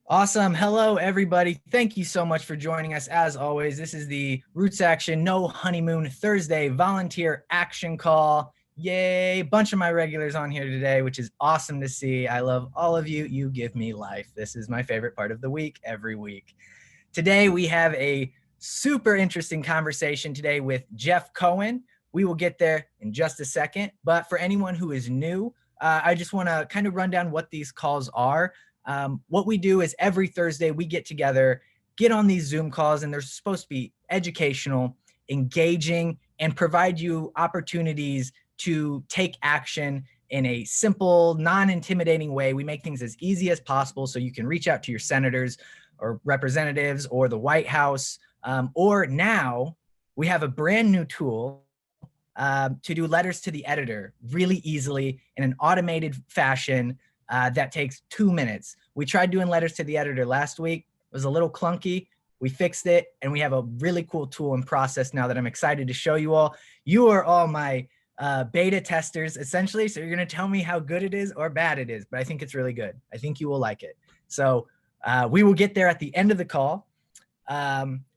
Awesome. Hello, everybody. Thank you so much for joining us. As always, this is the RootsAction No Honeymoon Thursday volunteer action call. Yay. Bunch of my regulars on here today, which is awesome to see. I love all of you. You give me life. This is my favorite part of the week every week. Today, we have a super interesting conversation today with Jeff Cohen. We will get there in just a second. But for anyone who is new, I just want to kind of run down what these calls are. What we do is every Thursday we get together, get on these Zoom calls, and they're supposed to be educational, engaging, and provide you opportunities to take action in a simple, non-intimidating way. We make things as easy as possible so you can reach out to your senators or representatives or the White House. Or now we have a brand new tool to do letters to the editor really easily in an automated fashion. That takes 2 minutes. We tried doing letters to the editor last week. It was a little clunky. We fixed it, and we have a really cool tool and process now that I'm excited to show you all. You are all my beta testers, essentially, so you're going to tell me how good it is or bad it is, but I think it's really good. I think you will like it. So we will get there at the end of the call.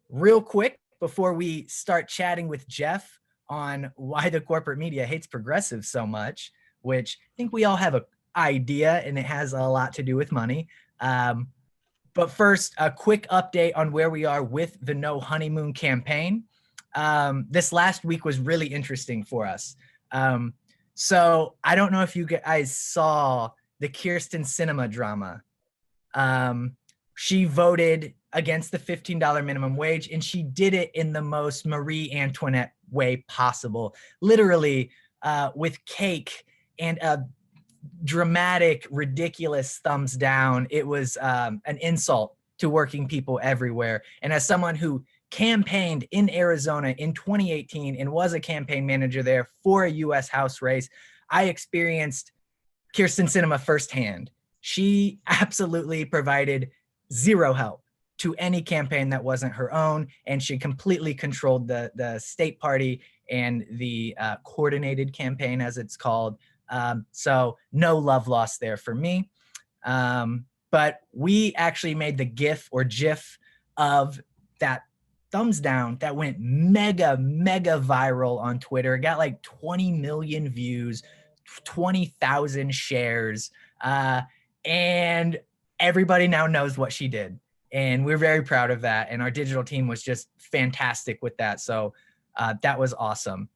Real quick, before we start chatting with Jeff on why the corporate media hates progressives so much, which I think we all have a idea, and it has a lot to do with money. But first, a quick update on where we are with the No Honeymoon campaign. This last week was really interesting for us. So I don't know if you guys saw the Kirsten Sinema drama. She voted against the $15 minimum wage, and she did it in the most Marie Antoinette way possible, literally with cake and a dramatic, ridiculous thumbs down. It was an insult to working people everywhere. And as someone who campaigned in Arizona in 2018 and was a campaign manager there for a U.S. House race, I experienced Kirsten Sinema firsthand. She absolutely provided zero help to any campaign that wasn't her own, and she completely controlled the state party and the coordinated campaign, as it's called. So no love lost there for me. But we actually made the GIF or GIF of that thumbs down that went mega viral on Twitter. It got like 20 million views, 20,000 shares, and everybody now knows what she did. And we're very proud of that. And our digital team was just fantastic with that. So that was awesome.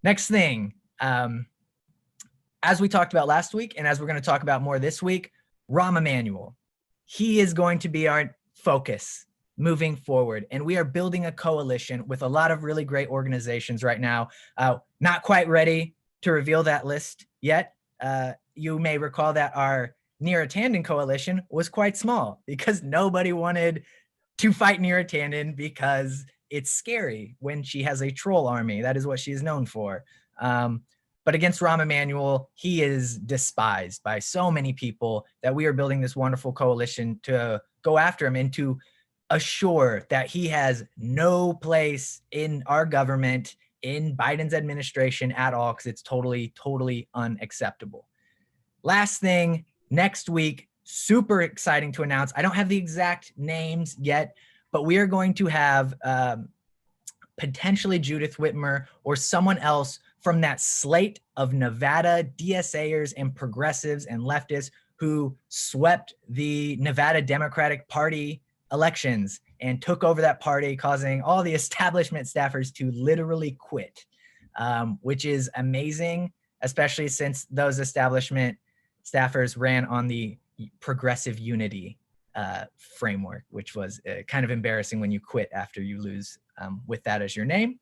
Next thing, as we talked about last week, and as we're going to talk about more this week, Rahm Emanuel. He is going to be our focus moving forward. And we are building a coalition with a lot of really great organizations right now. Not quite ready to reveal that list yet. You may recall that our Neera Tanden coalition was quite small because nobody wanted to fight Neera Tanden because it's scary when she has a troll army. That is what she is known for. But against Rahm Emanuel, he is despised by so many people that we are building this wonderful coalition to go after him and to assure that he has no place in our government, in Biden's administration at all, because it's totally unacceptable. Last thing, next week, super exciting to announce. I don't have the exact names yet, but we are going to have potentially Judith Whitmer or someone else from that slate of Nevada DSAers and progressives and leftists who swept the Nevada Democratic Party elections and took over that party, causing all the establishment staffers to literally quit, which is amazing, especially since those establishment staffers ran on the progressive unity framework, which was kind of embarrassing when you quit after you lose with that as your name.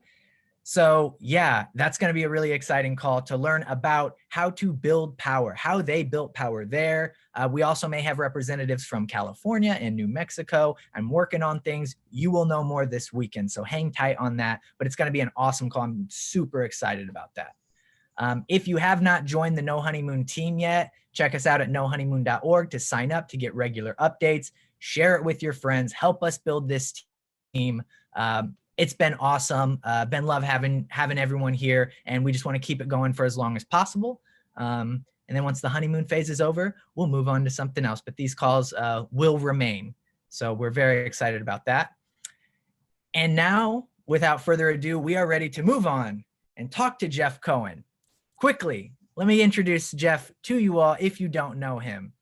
So yeah, that's going to be a really exciting call to learn about how to build power, how they built power there. We also may have representatives from California and New Mexico. I'm working on things. You will know more this weekend, so hang tight on that. But it's going to be an awesome call. I'm super excited about that. If you have not joined the No Honeymoon team yet, check us out at nohoneymoon.org to sign up to get regular updates. Share it with your friends. Help us build this team. It's been awesome. Been love having everyone here, and we just want to keep it going for as long as possible. And then once the honeymoon phase is over, we'll move on to something else. But these calls will remain. So we're very excited about that. And now, without further ado, we are ready to move on and talk to Jeff Cohen. Quickly, let me introduce Jeff to you all if you don't know him.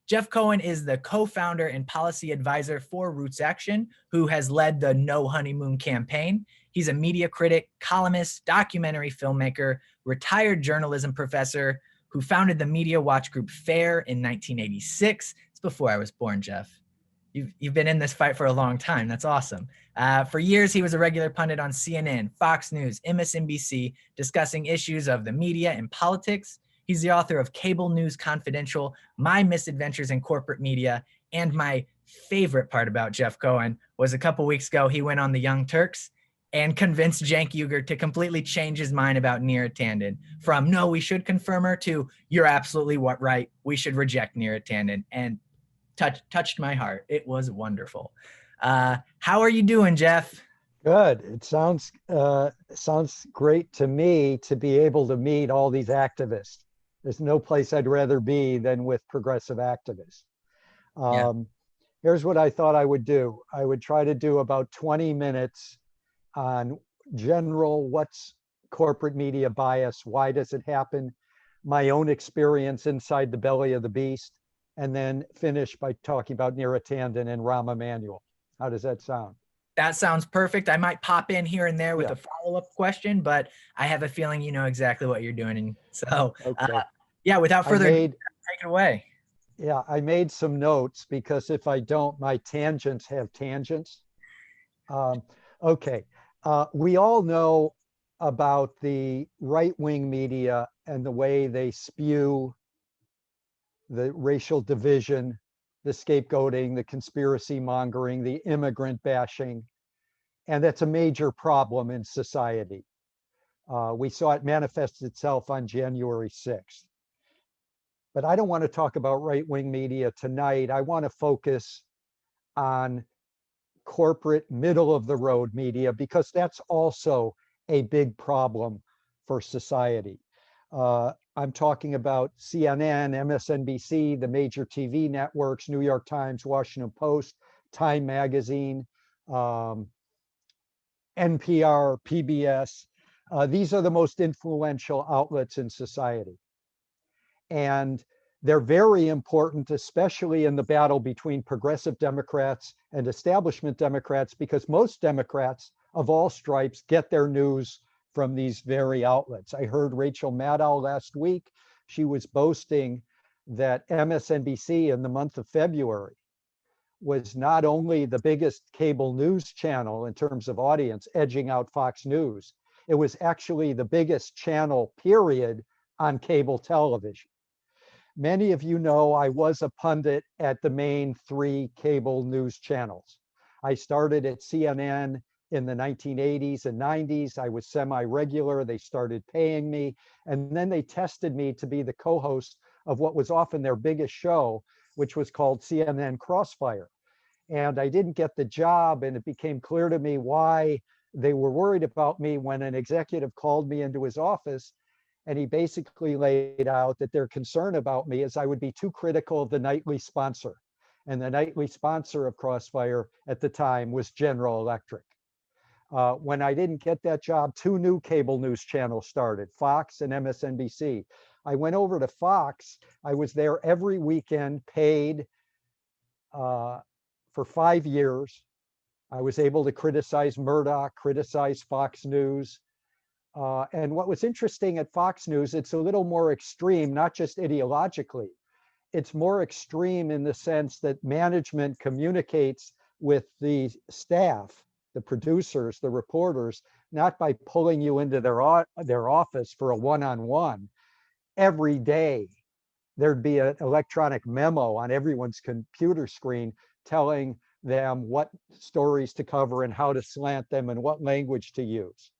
Jeff Cohen is the co-founder and policy advisor for RootsAction, who has led the No Honeymoon campaign. He's a media critic, columnist, documentary filmmaker, retired journalism professor who founded the media watch group FAIR in 1986. It's before I was born, Jeff. You've been in this fight for a long time. That's awesome. For years, he was a regular pundit on CNN, Fox News, MSNBC, discussing issues of the media and politics. He's the author of Cable News Confidential, My Misadventures in Corporate Media, and my favorite part about Jeff Cohen was a couple weeks ago, he went on the Young Turks and convinced Cenk Uygur to completely change his mind about Neera Tanden from, no, we should confirm her, to, you're absolutely right, we should reject Neera Tanden. And touched my heart. It was wonderful. How are you doing, Jeff? Good. It sounds great to me to be able to meet all these activists. There's no place I'd rather be than with progressive activists. Here's what I thought I would do. I would try to do about 20 minutes on general, what's corporate media bias? Why does it happen? My own experience inside the belly of the beast, and then finish by talking about Neera Tanden and Rahm Emanuel. How does that sound? That sounds perfect. I might pop in here and there with a follow-up question, but I have a feeling you know exactly what you're doing. And so, without further ado, take it away. Yeah, I made some notes because if I don't, my tangents have tangents. We all know about the right-wing media and the way they spew the racial division, the scapegoating, the conspiracy mongering, the immigrant bashing. And that's a major problem in society. We saw it manifest itself on January 6th. But I don't want to talk about right-wing media tonight. I want to focus on corporate middle-of-the-road media because that's also a big problem for society. I'm talking about CNN, MSNBC, the major TV networks, New York Times, Washington Post, Time Magazine, NPR, PBS. These are the most influential outlets in society. And they're very important, especially in the battle between progressive Democrats and establishment Democrats, because most Democrats of all stripes get their news from these very outlets. I heard Rachel Maddow last week. She was boasting that MSNBC in the month of February was not only the biggest cable news channel in terms of audience, edging out Fox News, it was actually the biggest channel, period, on cable television. Many of you know I was a pundit at the main three cable news channels. I started at CNN in the 1980s and 90s. I was semi-regular. They started paying me. And then they tested me to be the co-host of what was often their biggest show, which was called CNN Crossfire. And I didn't get the job, and it became clear to me why they were worried about me when an executive called me into his office. And he basically laid out that their concern about me is I would be too critical of the nightly sponsor. And the nightly sponsor of Crossfire at the time was General Electric. When I didn't get that job, two new cable news channels started, Fox and MSNBC. I went over to Fox. I was there every weekend, paid for 5 years. I was able to criticize Murdoch, criticize Fox News. And what was interesting at Fox News, it's a little more extreme, not just ideologically. It's more extreme in the sense that management communicates with the staff, the producers, the reporters, not by pulling you into their office for a one-on-one. Every day, there'd be an electronic memo on everyone's computer screen telling them what stories to cover and how to slant them and what language to use.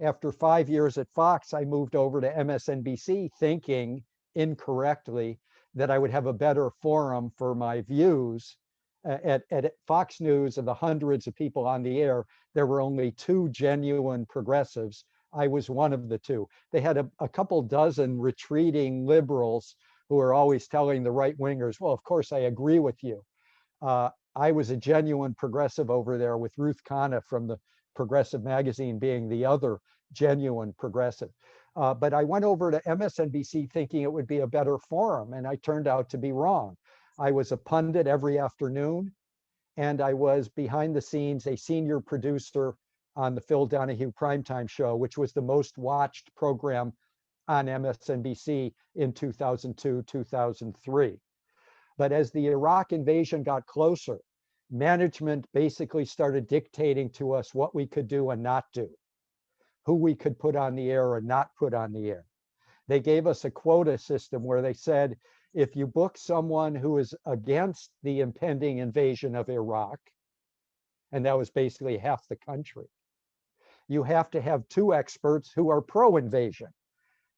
After 5 years at Fox, I moved over to MSNBC thinking incorrectly that I would have a better forum for my views. At Fox News, of the hundreds of people on the air, there were only two genuine progressives I was one of the two. They had a couple dozen retreating liberals who were always telling the right wingers, well, of course, I agree with you. I was a genuine progressive over there, with Ruth Khanna from the Progressive magazine being the other genuine progressive. But I went over to MSNBC thinking it would be a better forum, and I turned out to be wrong. I was a pundit every afternoon, and I was behind the scenes a senior producer on the Phil Donahue Primetime Show, which was the most watched program on MSNBC in 2002, 2003. But as the Iraq invasion got closer, management basically started dictating to us what we could do and not do, who we could put on the air or not put on the air. They gave us a quota system where they said, if you book someone who is against the impending invasion of Iraq, and that was basically half the country, you have to have two experts who are pro-invasion.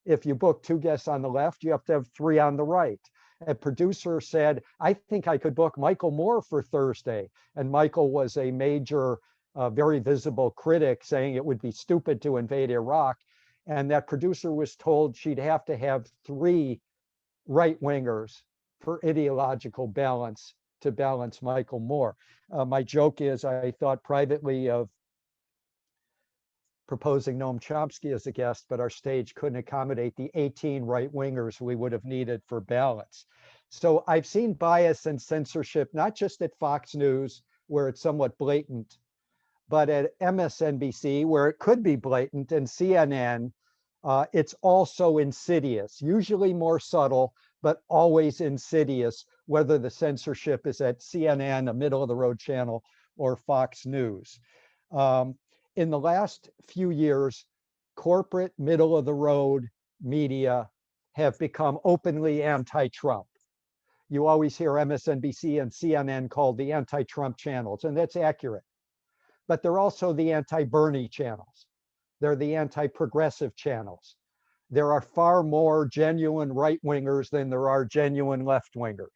If you book two guests on the left, you have to have three on the right. A producer said, I think I could book Michael Moore for Thursday. And Michael was a major, very visible critic, saying it would be stupid to invade Iraq. And that producer was told she'd have to have three right-wingers for ideological balance to balance Michael Moore. My joke is I thought privately of proposing Noam Chomsky as a guest, but our stage couldn't accommodate the 18 right-wingers we would have needed for balance. So I've seen bias and censorship, not just at Fox News, where it's somewhat blatant, but at MSNBC, where it could be blatant, and CNN, it's also insidious, usually more subtle, but always insidious, whether the censorship is at CNN, a middle-of-the-road channel, or Fox News. In the last few years, corporate middle-of-the-road media have become openly anti-Trump. You always hear MSNBC and CNN called the anti-Trump channels, and that's accurate. But they're also the anti-Bernie channels. They're the anti-progressive channels. There are far more genuine right-wingers than there are genuine left-wingers.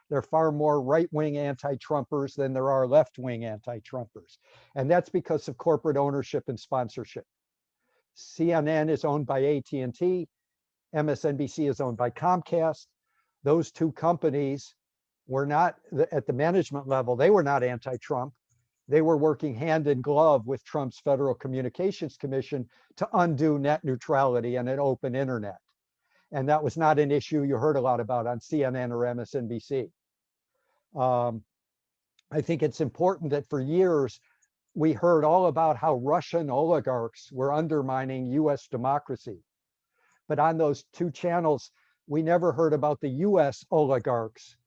There are far more right-wing anti-Trumpers than there are left-wing anti-Trumpers. And that's because of corporate ownership and sponsorship. CNN is owned by AT&T. MSNBC is owned by Comcast. Those two companies were not, at the management level, they were not anti-Trump. They were working hand in glove with Trump's Federal Communications Commission to undo net neutrality and an open internet. And that was not an issue you heard a lot about on CNN or MSNBC. I think it's important that for years, we heard all about how Russian oligarchs were undermining US democracy. But on those two channels, we never heard about the US oligarchs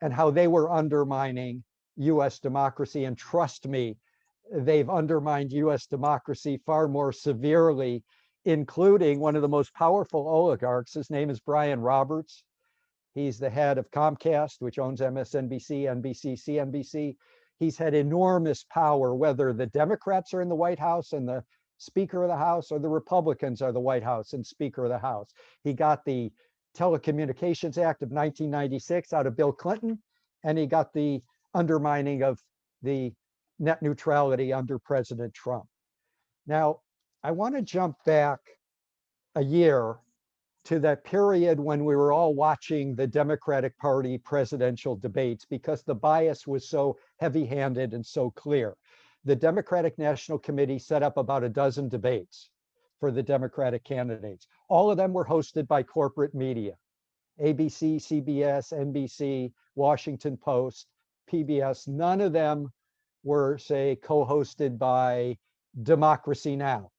and how they were undermining US democracy. And trust me, they've undermined US democracy far more severely, including one of the most powerful oligarchs. His name is Brian Roberts. He's the head of Comcast, which owns MSNBC, NBC, CNBC. He's had enormous power, whether the Democrats are in the White House and the Speaker of the House, or the Republicans are the White House and Speaker of the House. He got the Telecommunications Act of 1996 out of Bill Clinton, and he got the undermining of the net neutrality under President Trump. Now, I want to jump back a year to that period when we were all watching the Democratic Party presidential debates, because the bias was so heavy-handed and so clear. The Democratic National Committee set up about a dozen debates for the Democratic candidates. All of them were hosted by corporate media: ABC, CBS, NBC, Washington Post, PBS. None of them were, say, co-hosted by Democracy Now!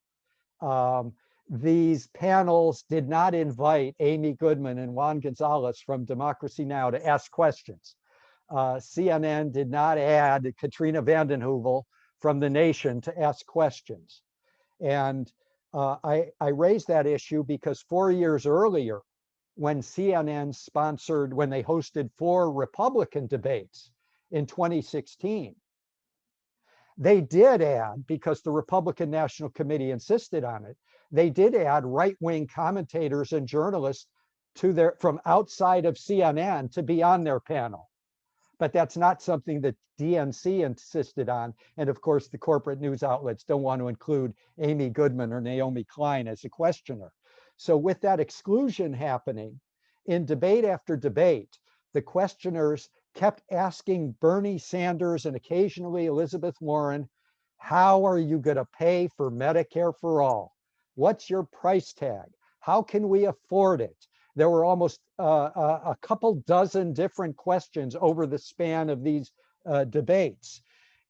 These panels did not invite Amy Goodman and Juan Gonzalez from Democracy Now! To ask questions. CNN did not add Katrina vanden Heuvel from The Nation to ask questions. And I raised that issue because 4 years earlier, when CNN sponsored, when they hosted 4 Republican debates in 2016, they did add, because the Republican National Committee insisted on it, they did add right-wing commentators and journalists to from outside of CNN to be on their panel. But that's not something that DNC insisted on. And of course, the corporate news outlets don't want to include Amy Goodman or Naomi Klein as a questioner. So with that exclusion happening, in debate after debate, the questioners kept asking Bernie Sanders and occasionally Elizabeth Warren, how are you going to pay for Medicare for all? What's your price tag? How can we afford it? There were almost a couple dozen different questions over the span of these debates.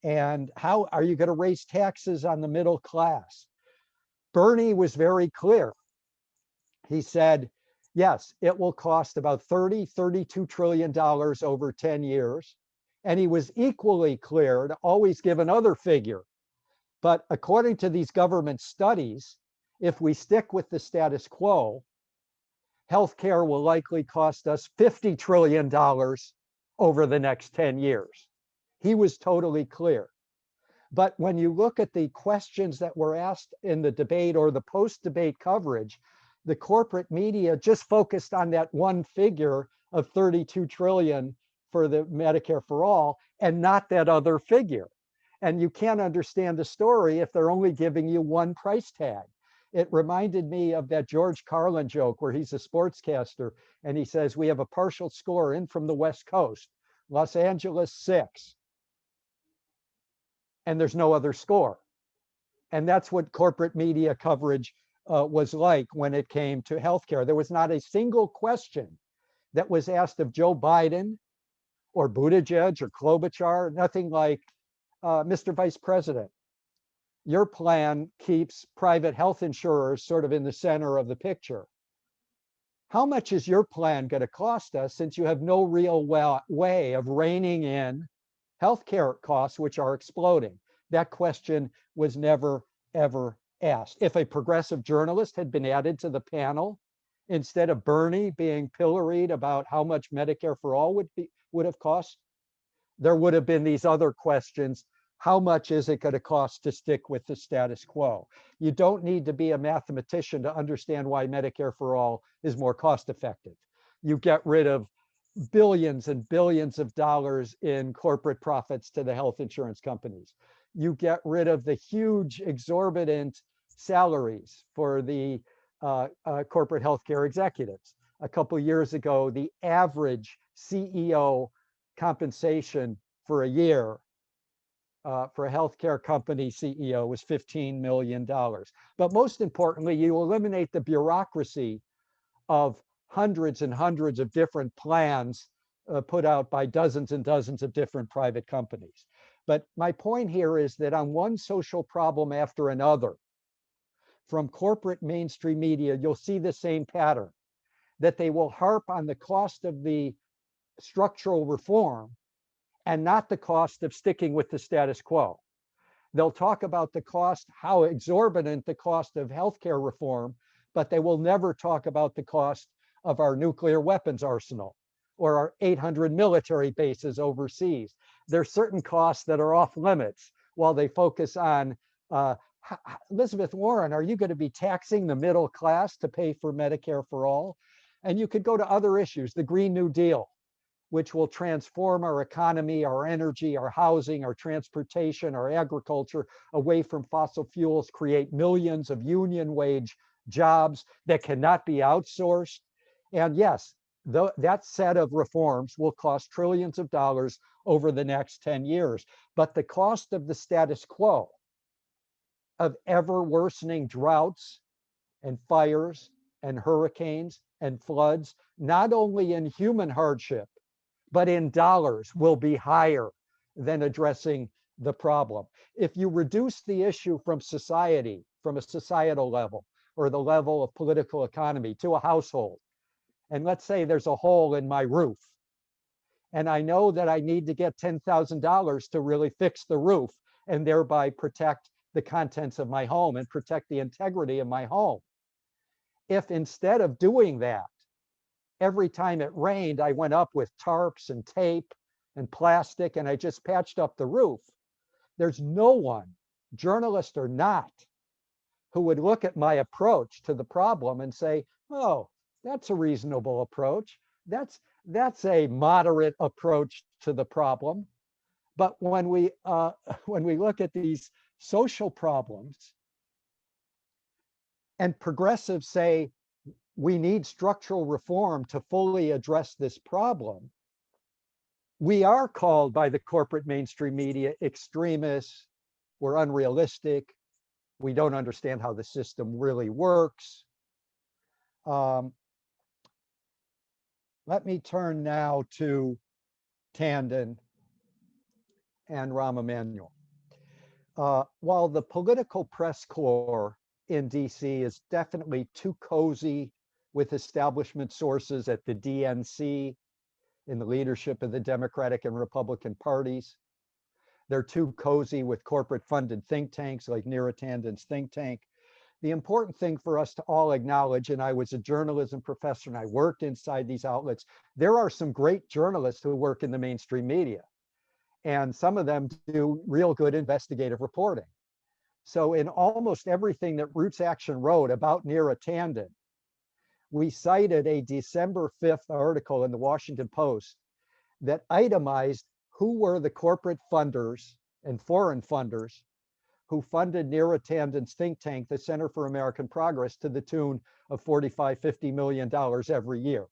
And how are you going to raise taxes on the middle class? Bernie was very clear. He said, yes, it will cost about $32 trillion over 10 years. And he was equally clear to always give another figure. But according to these government studies, if we stick with the status quo, healthcare will likely cost us $50 trillion over the next 10 years. He was totally clear. But when you look at the questions that were asked in the debate or the post-debate coverage, the corporate media just focused on that one figure of 32 trillion for the Medicare for all and not that other figure. And you can't understand the story if they're only giving you one price tag. It reminded me of that George Carlin joke where he's a sportscaster and he says, we have a partial score in from the West Coast, Los Angeles 6. And there's no other score. And that's what corporate media coverage was like when it came to healthcare. There was not a single question that was asked of Joe Biden or Buttigieg or Klobuchar, nothing like, Mr. Vice President, your plan keeps private health insurers sort of in the center of the picture. How much is your plan going to cost us since you have no real way of reining in healthcare costs, which are exploding? That question was never, ever asked. If a progressive journalist had been added to the panel, instead of Bernie being pilloried about how much Medicare for all would have cost, there would have been these other questions. How much is it going to cost to stick with the status quo? You don't need to be a mathematician to understand why Medicare for all is more cost effective. You get rid of billions and billions of dollars in corporate profits to the health insurance companies. You get rid of the huge exorbitant salaries for the corporate healthcare executives. A couple years ago, the average CEO compensation for a year for a healthcare company CEO was $15 million. But most importantly, you eliminate the bureaucracy of hundreds and hundreds of different plans put out by dozens and dozens of different private companies. But my point here is that on one social problem after another, from corporate mainstream media, you'll see the same pattern, that they will harp on the cost of the structural reform and not the cost of sticking with the status quo. They'll talk about the cost, how exorbitant the cost of healthcare reform, but they will never talk about the cost of our nuclear weapons arsenal or our 800 military bases overseas. There's certain costs that are off limits while they focus on, Elizabeth Warren, are you going to be taxing the middle class to pay for Medicare for all? And you could go to other issues, the Green New Deal, which will transform our economy, our energy, our housing, our transportation, our agriculture away from fossil fuels, create millions of union wage jobs that cannot be outsourced. And yes, that set of reforms will cost trillions of dollars over the next 10 years. But the cost of the status quo, of ever worsening droughts and fires and hurricanes and floods, not only in human hardship, but in dollars will be higher than addressing the problem. If you reduce the issue from society, from a societal level, or the level of political economy to a household, and let's say there's a hole in my roof, and I know that I need to get $10,000 to really fix the roof and thereby protect the contents of my home and protect the integrity of my home. If instead of doing that, every time it rained, I went up with tarps and tape and plastic and I just patched up the roof, there's no one, journalist or not, who would look at my approach to the problem and say, oh, that's a reasonable approach. That's a moderate approach to the problem. But when we when we look at these social problems, and progressives say we need structural reform to fully address this problem, we are called by the corporate mainstream media extremists, we're unrealistic, we don't understand how the system really works. Let me turn now to Tandon and Rahm Emanuel. While the political press corps in DC is definitely too cozy with establishment sources at the DNC, in the leadership of the Democratic and Republican parties, they're too cozy with corporate funded think tanks like Neera Tandon's think tank. The important thing for us to all acknowledge, and I was a journalism professor and I worked inside these outlets, there are some great journalists who work in the mainstream media, and some of them do real good investigative reporting. So in almost everything that RootsAction wrote about Neera Tandon, we cited a December 5th article in the Washington Post that itemized who were the corporate funders and foreign funders who funded Neera Tandon's think tank, the Center for American Progress, to the tune of $45–50 million every year.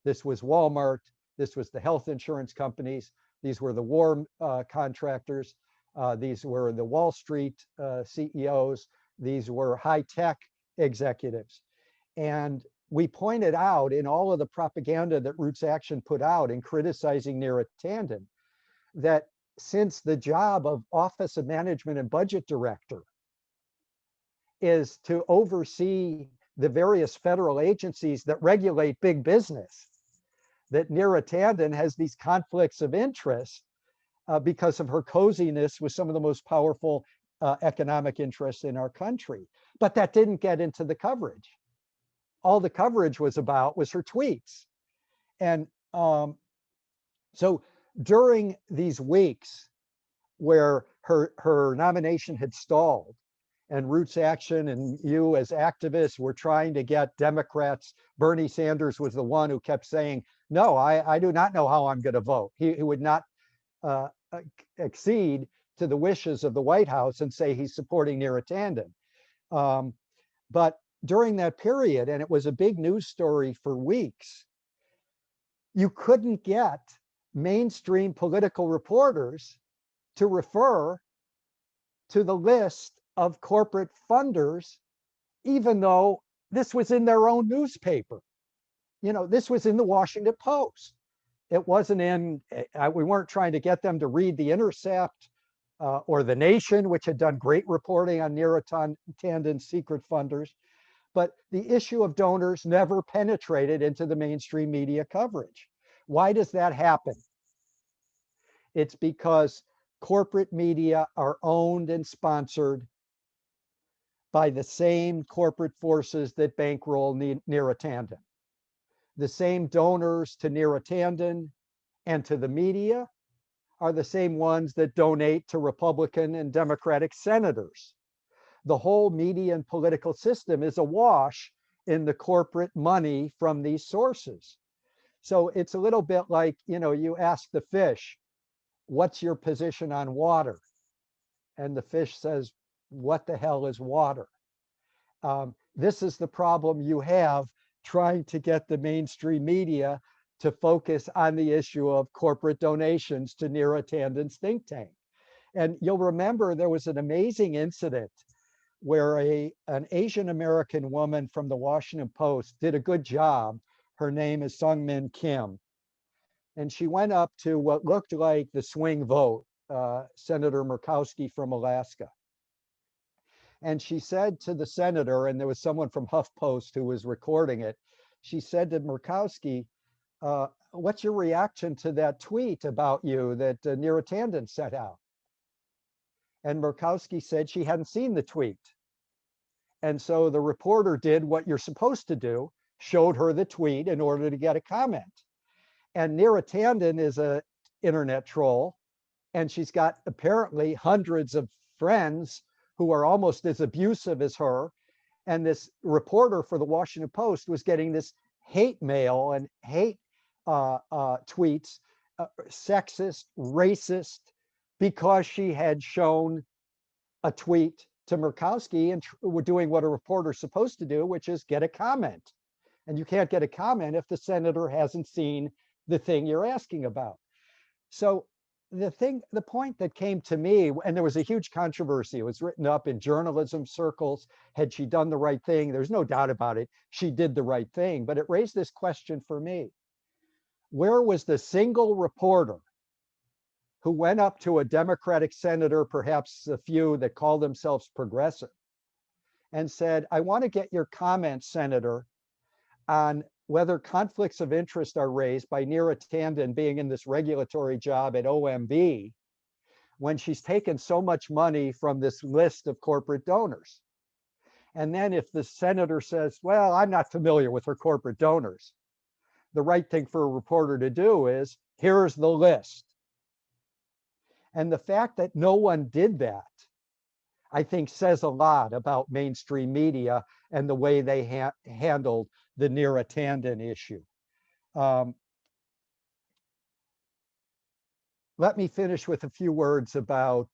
This was Walmart, this was the health insurance companies, these were the war contractors, these were the Wall Street CEOs, these were high-tech executives. And we pointed out in all of the propaganda that RootsAction put out in criticizing Neera Tandon that since the job of Office of Management and Budget Director is to oversee the various federal agencies that regulate big business, that Neera Tandon has these conflicts of interest because of her coziness with some of the most powerful economic interests in our country. But that didn't get into the coverage. All the coverage was about was her tweets. And so during these weeks where her nomination had stalled and RootsAction and you as activists were trying to get Democrats, Bernie Sanders was the one who kept saying, no, I do not know how I'm going to vote. He would not accede to the wishes of the White House and say he's supporting Neera Tandon. But during that period, and it was a big news story for weeks, you couldn't get mainstream political reporters to refer to the list of corporate funders, even though this was in their own newspaper. You know, this was in the Washington Post. It wasn't in, we weren't trying to get them to read The Intercept or The Nation, which had done great reporting on Neera Tandon's secret funders. But the issue of donors never penetrated into the mainstream media coverage. Why does that happen? It's because corporate media are owned and sponsored by the same corporate forces that bankroll Neera Tandon. The same donors to Neera Tandon and to the media are the same ones that donate to Republican and Democratic senators. The whole media and political system is awash in the corporate money from these sources. So it's a little bit like, you know, you ask the fish, what's your position on water? And the fish says, what the hell is water? This is the problem you have trying to get the mainstream media to focus on the issue of corporate donations to Neera Tandon's think tank. And you'll remember there was an amazing incident where an Asian American woman from the Washington Post did a good job. Her name is Sungmin Kim. And she went up to what looked like the swing vote, Senator Murkowski from Alaska. And she said to the senator, and there was someone from HuffPost who was recording it, she said to Murkowski, what's your reaction to that tweet about you that Neera Tandon set out? And Murkowski said she hadn't seen the tweet. And so the reporter did what you're supposed to do, showed her the tweet in order to get a comment. And Neera Tandon is an internet troll, and she's got apparently hundreds of friends who are almost as abusive as her. And this reporter for the Washington Post was getting this hate mail and hate tweets sexist, racist, because she had shown a tweet to Murkowski and we're doing what a reporter's supposed to do, which is get a comment. And you can't get a comment if the senator hasn't seen the thing you're asking about. So the point that came to me, and there was a huge controversy, it was written up in journalism circles, had she done the right thing? There's no doubt about it, she did the right thing, but it raised this question for me. Where was the single reporter who went up to a Democratic senator, perhaps a few that call themselves progressive, and said, I want to get your comments, Senator, on whether conflicts of interest are raised by Neera Tanden being in this regulatory job at OMB when she's taken so much money from this list of corporate donors. And then if the senator says, well, I'm not familiar with her corporate donors, the right thing for a reporter to do is, here's the list. And the fact that no one did that, I think, says a lot about mainstream media and the way they handled the Neera Tanden issue. Let me finish with a few words about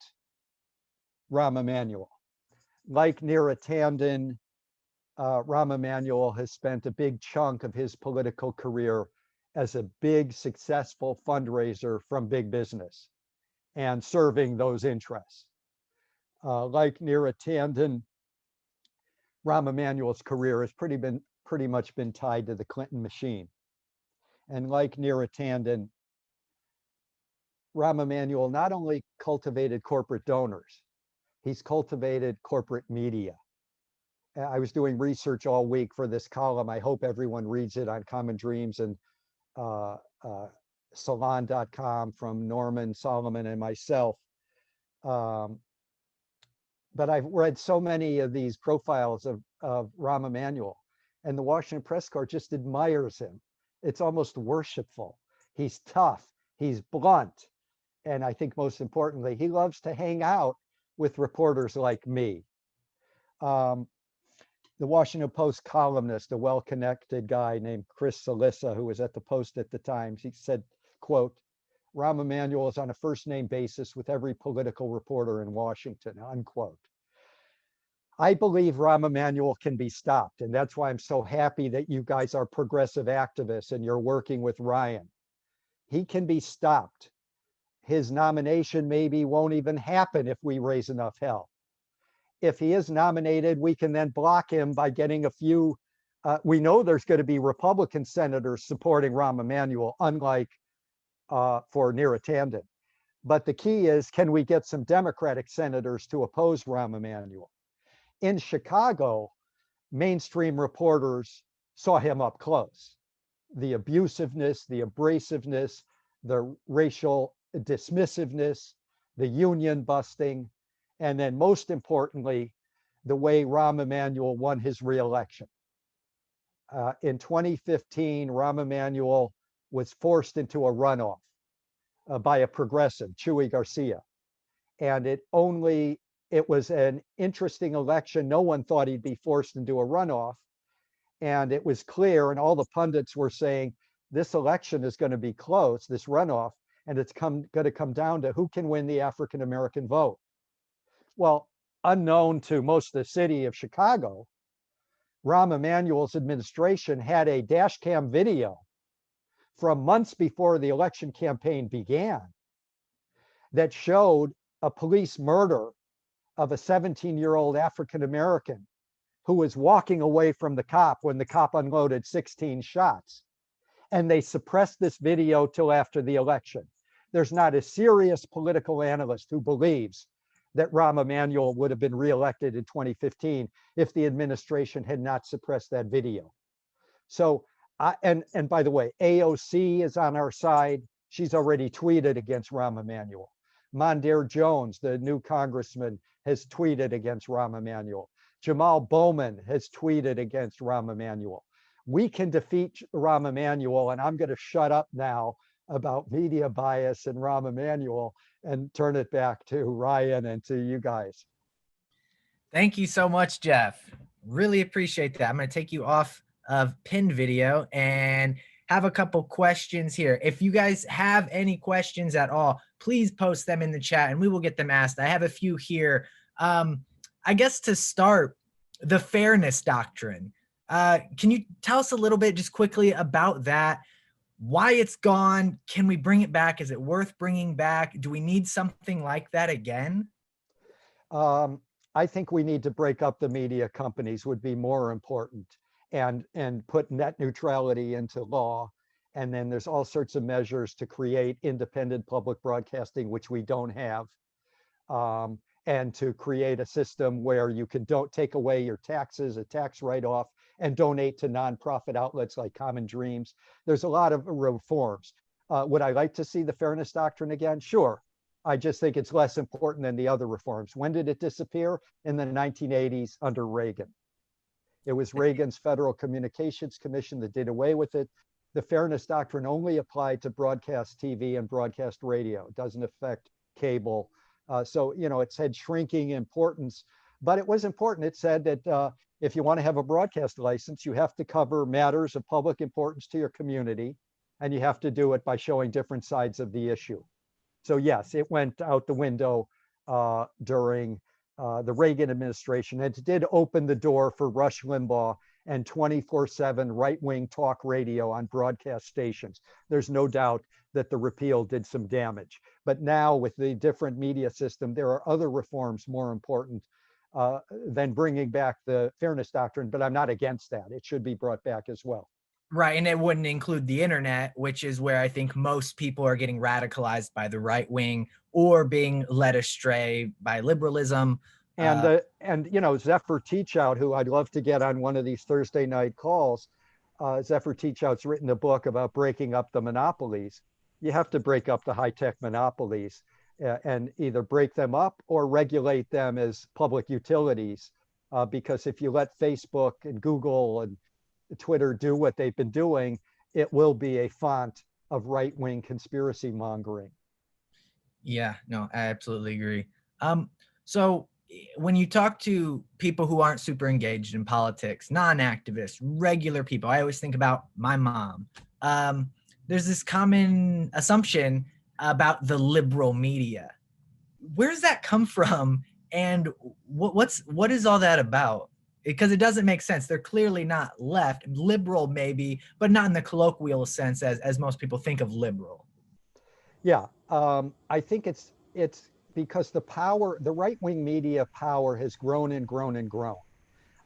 Rahm Emanuel. Like Neera Tanden, Rahm Emanuel has spent a big chunk of his political career as a big, successful fundraiser from big business and serving those interests. Like Neera Tanden, Rahm Emanuel's career has pretty much been tied to the Clinton machine. And like Neera Tanden, Rahm Emanuel not only cultivated corporate donors, he's cultivated corporate media. I was doing research all week for this column. I hope everyone reads it on Common Dreams and salon.com from Norman, Solomon, and myself. But I've read so many of these profiles of Rahm Emanuel, and the Washington Press Corps just admires him. It's almost worshipful. He's tough, he's blunt, and I think most importantly, he loves to hang out with reporters like me. The Washington Post columnist, a well-connected guy named Chris Salissa, who was at the Post at the time, he said, quote, Rahm Emanuel is on a first name basis with every political reporter in Washington, unquote. I believe Rahm Emanuel can be stopped. And that's why I'm so happy that you guys are progressive activists and you're working with Ryan. He can be stopped. His nomination maybe won't even happen if we raise enough hell. If he is nominated, we can then block him by getting a few. We know there's going to be Republican senators supporting Rahm Emanuel, unlike for Neera Tanden. But the key is, can we get some Democratic senators to oppose Rahm Emanuel? In Chicago, mainstream reporters saw him up close. The abusiveness, the abrasiveness, the racial dismissiveness, the union busting, and then most importantly, the way Rahm Emanuel won his reelection. In 2015, Rahm Emanuel was forced into a runoff by a progressive, Chuy Garcia. And it was an interesting election. No one thought he'd be forced into a runoff. And it was clear, and all the pundits were saying, this election is going to be close, this runoff, and it's going to come down to who can win the African-American vote. Well, unknown to most of the city of Chicago, Rahm Emanuel's administration had a dash cam video from months before the election campaign began that showed a police murder of a 17-year-old African-American who was walking away from the cop when the cop unloaded 16 shots. And they suppressed this video till after the election. There's not a serious political analyst who believes that Rahm Emanuel would have been reelected in 2015 if the administration had not suppressed that video. So, and by the way, AOC is on our side. She's already tweeted against Rahm Emanuel. Mondaire Jones, the new congressman, has tweeted against Rahm Emanuel. Jamal Bowman has tweeted against Rahm Emanuel. We can defeat Rahm Emanuel, and I'm going to shut up now about media bias and Rahm Emanuel and turn it back to Ryan and to you guys. Thank you so much, Jeff. Really appreciate that. I'm going to take you off of pinned video and have a couple questions here. If you guys have any questions at all, please post them in the chat and we will get them asked. I have a few here. I guess to start, the Fairness Doctrine. Can you tell us a little bit just quickly about that? Why it's gone? Can we bring it back? Is it worth bringing back? Do we need something like that again? I think we need to break up the media companies would be more important and put net neutrality into law. And then there's all sorts of measures to create independent public broadcasting, which we don't have. And to create a system where you can don't take away your taxes, a tax write-off, and donate to nonprofit outlets like Common Dreams. There's a lot of reforms. Would I like to see the Fairness Doctrine again? Sure. I just think it's less important than the other reforms. When did it disappear? In the 1980s under Reagan. It was Reagan's Federal Communications Commission that did away with it. The Fairness Doctrine only applied to broadcast TV and broadcast radio. It doesn't affect cable. So, it's had shrinking importance, but it was important. It said that if you want to have a broadcast license, you have to cover matters of public importance to your community, and you have to do it by showing different sides of the issue. So yes, it went out the window during the Reagan administration. It did open the door for Rush Limbaugh and 24/7 right-wing talk radio on broadcast stations. There's no doubt that the repeal did some damage. But now with the different media system, there are other reforms more important than bringing back the Fairness Doctrine, but I'm not against that. It should be brought back as well. Right, and it wouldn't include the internet, which is where I think most people are getting radicalized by the right wing or being led astray by liberalism. And Zephyr Teachout, who I'd love to get on one of these Thursday night calls, Zephyr Teachout's written a book about breaking up the monopolies. You have to break up the high-tech monopolies and either break them up or regulate them as public utilities. Because if you let Facebook and Google and Twitter do what they've been doing, it will be a font of right-wing conspiracy mongering. Yeah, no, I absolutely agree. So when you talk to people who aren't super engaged in politics, non-activists, regular people, I always think about my mom. There's this common assumption about the liberal media. Where does that come from? And what is all that about? Because it doesn't make sense. They're clearly not left, liberal maybe, but not in the colloquial sense as most people think of liberal. Yeah, I think it's because the right-wing media power has grown and grown and grown.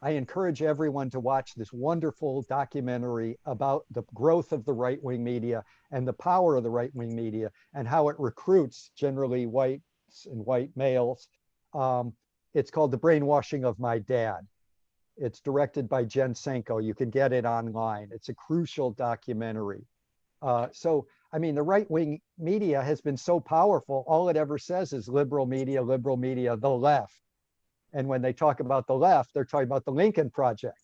I encourage everyone to watch this wonderful documentary about the growth of the right-wing media and the power of the right-wing media and how it recruits generally whites and white males. It's called The Brainwashing of My Dad. It's directed by Jen Senko. You can get it online. It's a crucial documentary. The right-wing media has been so powerful, all it ever says is liberal media, the left. And when they talk about the left, they're talking about the Lincoln Project.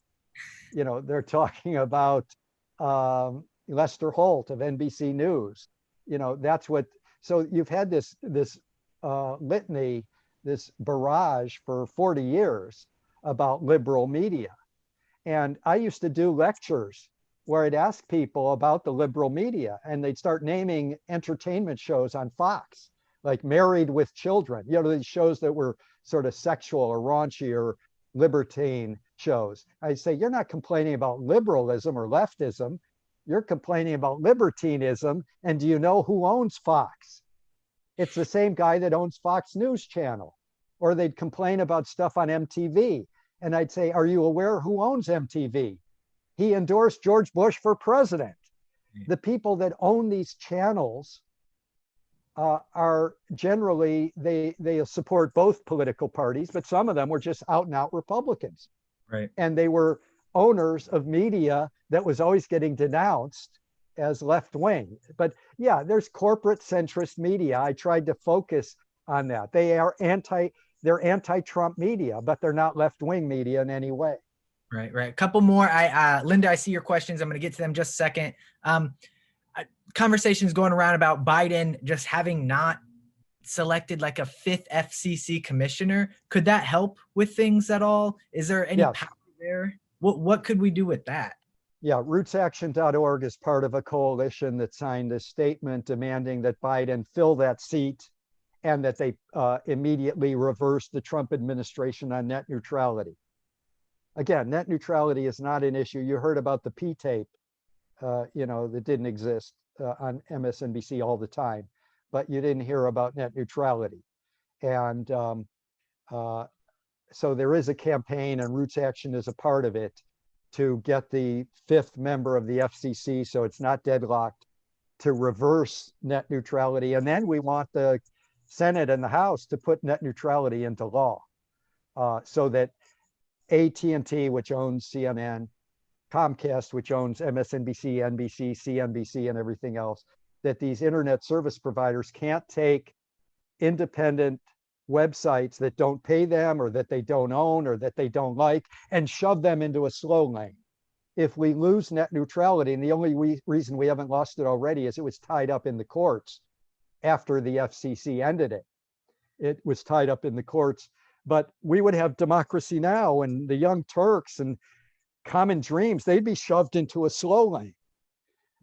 They're talking about Lester Holt of NBC News. So you've had this litany, this barrage for 40 years about liberal media. And I used to do lectures where I'd ask people about the liberal media and they'd start naming entertainment shows on Fox, like Married with Children, these shows that were sort of sexual or raunchy or libertine shows. I'd say, you're not complaining about liberalism or leftism, you're complaining about libertinism. And do you know who owns Fox? It's the same guy that owns Fox News Channel. Or they'd complain about stuff on MTV. And I'd say, are you aware who owns MTV? He endorsed George Bush for president. The people that own these channels are generally, they support both political parties, but some of them were just out and out Republicans. Right. And they were owners of media that was always getting denounced as left wing. But yeah, there's corporate centrist media. I tried to focus on that. They're anti-Trump media, but they're not left-wing media in any way. Right. A couple more. Linda, I see your questions. I'm going to get to them in just a second. Conversations going around about Biden just having not selected like a fifth FCC commissioner. Could that help with things at all? Is there any power there? What could we do with that? Yeah, RootsAction.org is part of a coalition that signed this statement demanding that Biden fill that seat and that they immediately reverse the Trump administration on net neutrality. Again, net neutrality is not an issue. You heard about the P tape, that didn't exist on MSNBC all the time, but you didn't hear about net neutrality. And so there is a campaign, and RootsAction is a part of it, to get the fifth member of the FCC, so it's not deadlocked, to reverse net neutrality. And then we want the Senate and the House to put net neutrality into law, so that AT&T, which owns CNN, Comcast, which owns MSNBC, NBC, CNBC, and everything else, that these internet service providers can't take independent websites that don't pay them or that they don't own or that they don't like and shove them into a slow lane. If we lose net neutrality, and the only reason we haven't lost it already is it was tied up in the courts after the FCC ended it. It was tied up in the courts, but we would have democracy now, and the Young Turks and Common Dreams, they'd be shoved into a slow lane.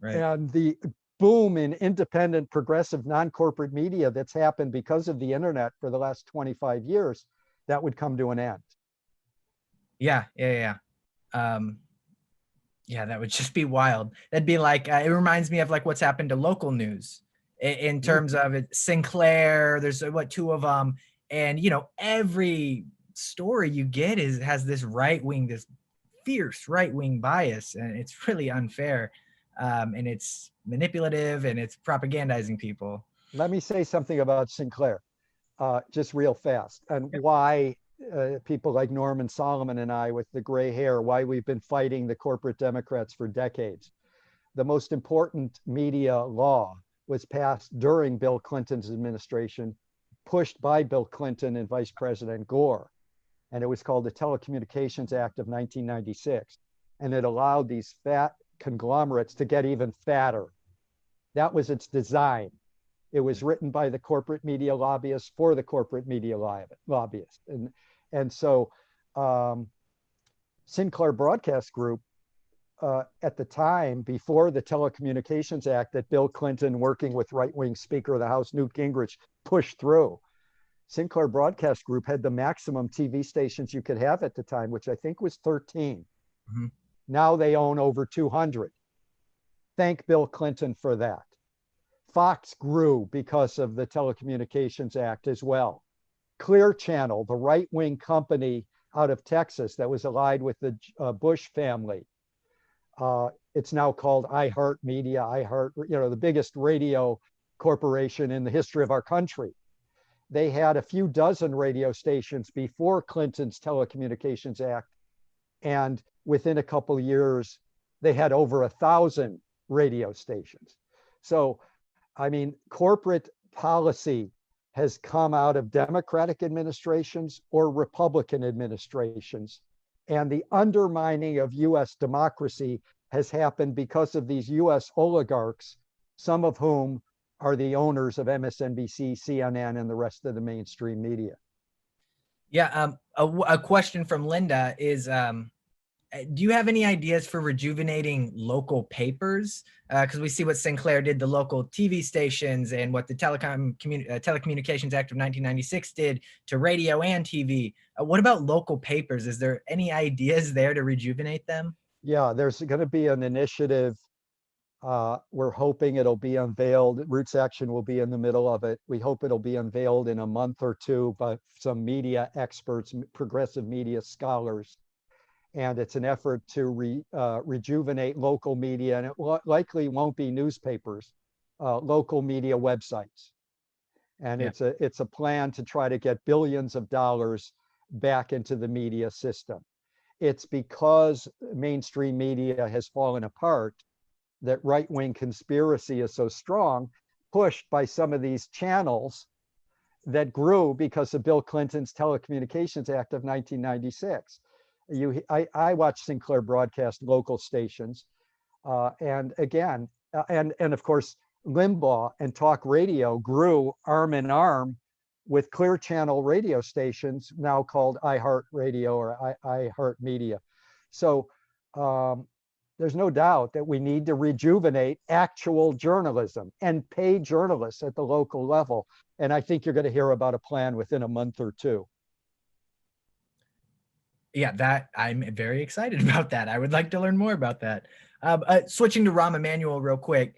Right. And the boom in independent, progressive, non-corporate media that's happened because of the internet for the last 25 years, that would come to an end. Yeah. Yeah, that would just be wild. That'd be like, it reminds me of like what's happened to local news in terms of it. Sinclair, there's two of them. And, every story you get has this this fierce right-wing bias, and it's really unfair. And it's manipulative, and it's propagandizing people. Let me say something about Sinclair, just real fast, and why people like Norman Solomon and I with the gray hair, why we've been fighting the corporate Democrats for decades. The most important media law was passed during Bill Clinton's administration, pushed by Bill Clinton and Vice President Gore. And it was called the Telecommunications Act of 1996. And it allowed these fat conglomerates to get even fatter. That was its design. It was written by the corporate media lobbyists for the corporate media lobbyists. And so Sinclair Broadcast Group, at the time, before the Telecommunications Act that Bill Clinton, working with right-wing Speaker of the House, Newt Gingrich, pushed through, Sinclair Broadcast Group had the maximum TV stations you could have at the time, which I think was 13. Mm-hmm. Now they own over 200. Thank Bill Clinton for that. Fox grew because of the Telecommunications Act as well. Clear Channel, the right-wing company out of Texas that was allied with the Bush family, it's now called iHeartMedia, the biggest radio corporation in the history of our country. They had a few dozen radio stations before Clinton's Telecommunications Act, and within a couple of years, they had over 1,000 radio stations. So, I mean, corporate policy has come out of Democratic administrations or Republican administrations, and the undermining of US democracy has happened because of these US oligarchs, some of whom are the owners of MSNBC, CNN, and the rest of the mainstream media. Yeah, a question from Linda is, do you have any ideas for rejuvenating local papers? Because we see what Sinclair did, the local TV stations, and what the Telecommunications Act of 1996 did to radio and TV. What about local papers? Is there any ideas there to rejuvenate them? Yeah, there's going to be an initiative. We're hoping it'll be unveiled. RootsAction will be in the middle of it. We hope it'll be unveiled in a month or two by some media experts, progressive media scholars. And it's an effort to rejuvenate local media, and it likely won't be newspapers, local media websites. And it's a plan to try to get billions of dollars back into the media system. It's because mainstream media has fallen apart that right-wing conspiracy is so strong, pushed by some of these channels that grew because of Bill Clinton's Telecommunications Act of 1996. I watch Sinclair broadcast local stations, and again, and of course, Limbaugh and talk radio grew arm in arm with Clear Channel radio stations, now called iHeartRadio or iHeartMedia. So there's no doubt that we need to rejuvenate actual journalism and pay journalists at the local level. And I think you're going to hear about a plan within a month or two. Yeah, that I'm very excited about that. I would like to learn more about that. Switching to Rahm Emanuel real quick.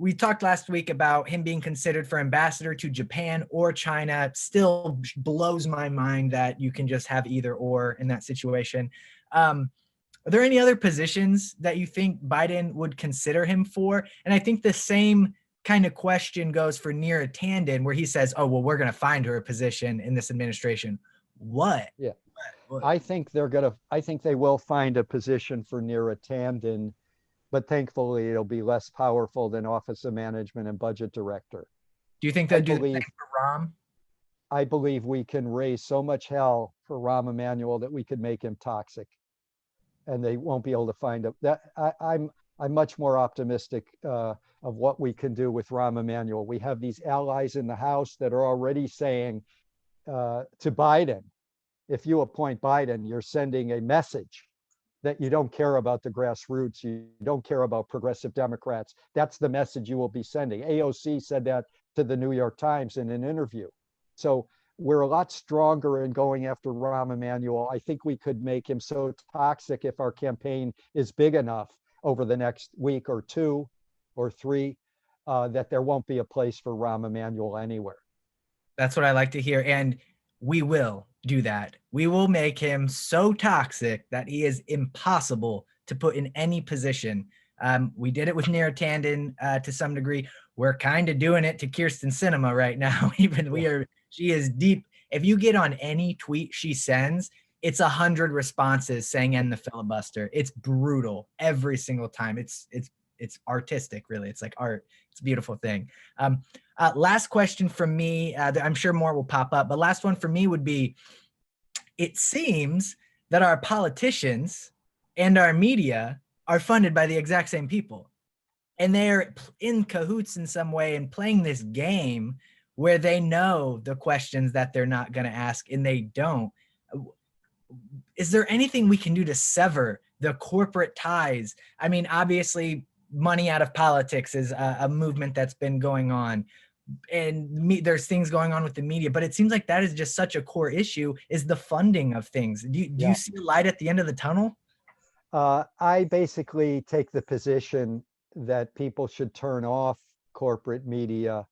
We talked last week about him being considered for ambassador to Japan or China. It still blows my mind that you can just have either or in that situation. Are there any other positions that you think Biden would consider him for? And I think the same kind of question goes for Neera Tanden, where he says, oh, well, we're going to find her a position in this administration. What? Yeah. What? I think they will find a position for Neera Tanden, but thankfully it'll be less powerful than Office of Management and Budget Director. Do you think they'll do the same for Rahm? I believe we can raise so much hell for Rahm Emanuel that we could make him toxic, and they won't be able to find a, that. I'm much more optimistic of what we can do with Rahm Emanuel. We have these allies in the House that are already saying to Biden, if you appoint Biden, you're sending a message that you don't care about the grassroots, you don't care about progressive Democrats. That's the message you will be sending. AOC said that to the New York Times in an interview. So we're a lot stronger in going after Rahm Emanuel. I think we could make him so toxic if our campaign is big enough over the next week or two or three that there won't be a place for Rahm Emanuel anywhere. That's what I like to hear. And we will do that. We will make him so toxic that he is impossible to put in any position. We did it with Neera Tanden to some degree. We're kind of doing it to Kirsten Sinema right now. She is deep. If you get on any tweet she sends, it's 100 responses saying end the filibuster. It's brutal every single time. It's artistic, really. It's like art. It's a beautiful thing. Last question from me. I'm sure more will pop up, but last one for me would be, it seems that our politicians and our media are funded by the exact same people. And they're in cahoots in some way and playing this game where they know the questions that they're not going to ask and they don't. Is there anything we can do to sever the corporate ties? I mean, obviously, money out of politics is a movement that's been going on. And there's things going on with the media, but it seems like that is just such a core issue, is the funding of things. Do you see a light at the end of the tunnel? I basically take the position that people should turn off corporate media.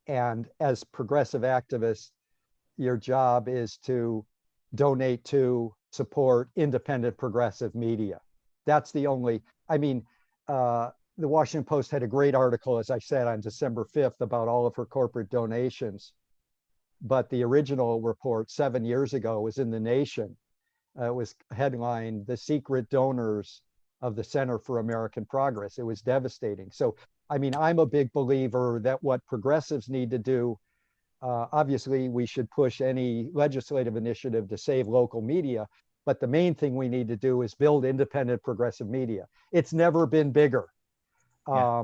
And as progressive activists, your job is to donate to support independent progressive media. That's the only, I mean, the Washington Post had a great article, as I said, on December 5th about all of her corporate donations. But the original report 7 years ago was in The Nation. It was headlined, "The Secret Donors of the Center for American Progress." It was devastating. So, I mean, I'm a big believer that what progressives need to do, obviously, we should push any legislative initiative to save local media. But the main thing we need to do is build independent progressive media. It's never been bigger. Yeah.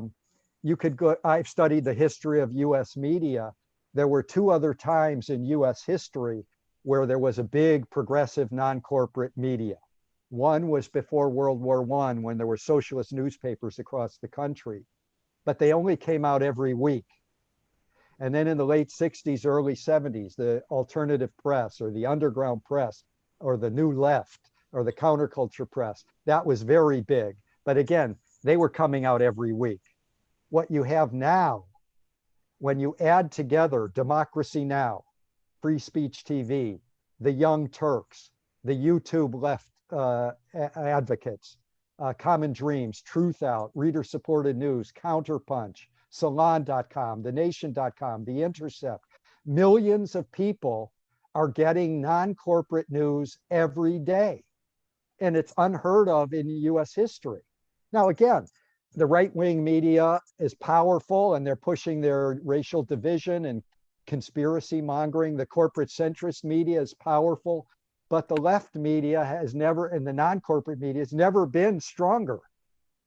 You could go, I've studied the history of US media. There were two other times in US history where there was a big progressive non-corporate media. One was before World War I, when there were socialist newspapers across the country, but they only came out every week. And then in the late 60s, early 70s, the alternative press or the underground press or the New Left or the counterculture press, that was very big. But again, they were coming out every week. What you have now, when you add together Democracy Now!, Free Speech TV, the Young Turks, the YouTube left advocates, Common Dreams, Truth Out, Reader Supported News, Counterpunch, Salon.com, TheNation.com, The Intercept, millions of people are getting non-corporate news every day. And it's unheard of in US history. Now, again, the right-wing media is powerful and they're pushing their racial division and conspiracy mongering. The corporate centrist media is powerful, but the left media has never, and the non-corporate media has never been stronger.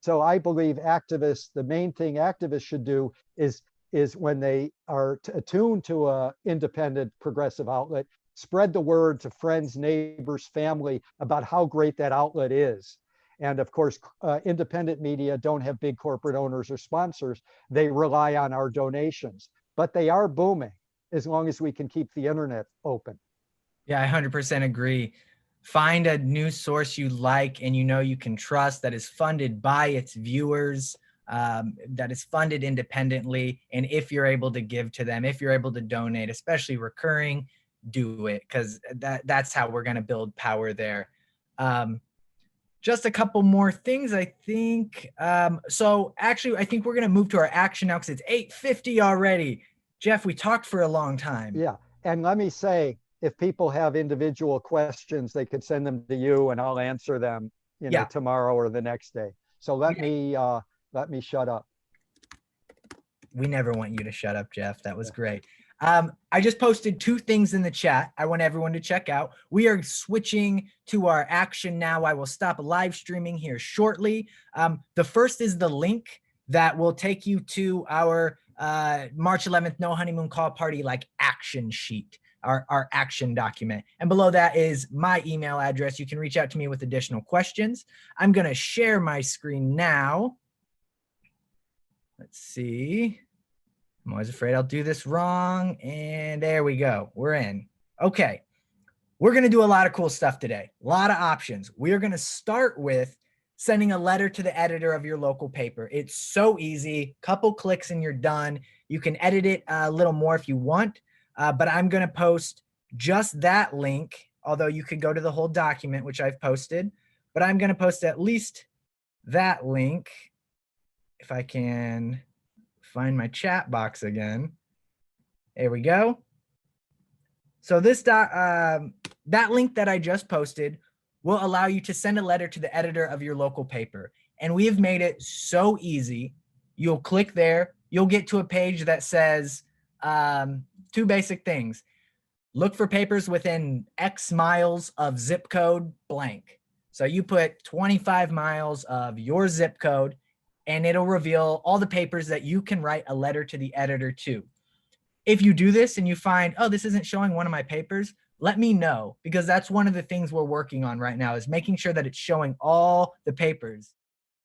So I believe activists, the main thing activists should do is when they are attuned to an independent progressive outlet, spread the word to friends, neighbors, family about how great that outlet is. And of course, independent media don't have big corporate owners or sponsors. They rely on our donations, but they are booming as long as we can keep the internet open. Yeah, I 100% agree. Find a news source you like and you know you can trust, that is funded by its viewers, that is funded independently. And if you're able to give to them, if you're able to donate, especially recurring, do it, because that's how we're going to build power there. Just a couple more things, I think. So actually, I think we're going to move to our action now because it's 8:50 already. Jeff, we talked for a long time. Yeah. And let me say, if people have individual questions, they could send them to you and I'll answer them, tomorrow or the next day. So let me shut up. We never want you to shut up, Jeff. That was great. I just posted 2 things in the chat I want everyone to check out. We are switching to our action now. I will stop live streaming here shortly. The first is the link that will take you to our March 11th No Honeymoon Call Party action sheet, our action document. And below that is my email address. You can reach out to me with additional questions. I'm going to share my screen now. Let's see. I'm always afraid I'll do this wrong. And there we go. We're in. Okay. We're going to do a lot of cool stuff today. A lot of options. We are going to start with sending a letter to the editor of your local paper. It's so easy. Couple clicks and you're done. You can edit it a little more if you want, but I'm going to post just that link, although you could go to the whole document, which I've posted, but I'm going to post at least that link if I can find my chat box again. There we go. So this that link that I just posted will allow you to send a letter to the editor of your local paper. And we have made it so easy. You'll click there. You'll get to a page that says 2 basic things. Look for papers within X miles of zip code blank. So you put 25 miles of your zip code, and it'll reveal all the papers that you can write a letter to the editor to. If you do this and you find, oh, this isn't showing one of my papers, let me know, because that's one of the things we're working on right now, is making sure that it's showing all the papers.